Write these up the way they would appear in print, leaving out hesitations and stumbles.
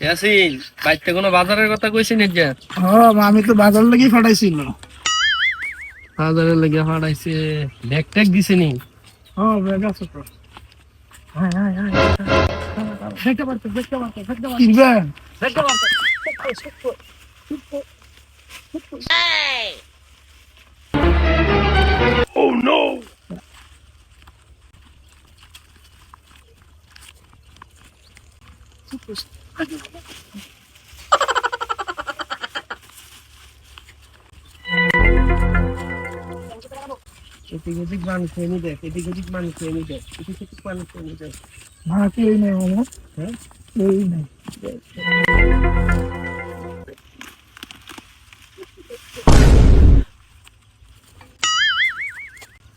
ইয়াসিন, বাইতে কোনো বাজারের কথা কইছিস নাকি? হ্যাঁ আমি তো বাজার লাগি ফাটাইছিল। বাজারের লাগি ফাটাইছে, ব্যাগ ট্যাগ দিছে নি? হ্যাঁ ব্যাগ আছে তো। হ্যাঁ হ্যাঁ হ্যাঁ দেখতে পারছো দেখতে পারছো দেখতে পারছো দেখতে পারছো। Oh no! এদিক ওদিক মানুষ এনে দেখ, এদিক ওদিক মানুষ এনে দেখ, এদিক ওদিক মানুষ এনে দেখ। না কেউ নেই মামা, হ্যাঁ কেউ নেই।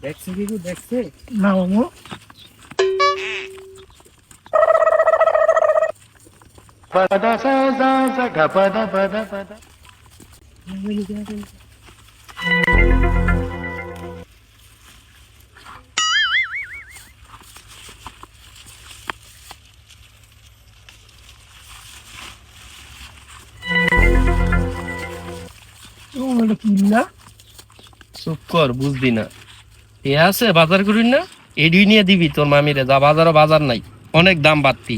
দেখছে কি দেখছে? না মামা, পদা সা সা সা গা পদা পদা পদা। এটা কিনলা চুপ কর, বুঝবি না। এ আছে বাজার করিস না, এডি নিয়ে দিবি তোর মামিরে। যা বাজারও বাজার নাই, অনেক দাম বাড়তি।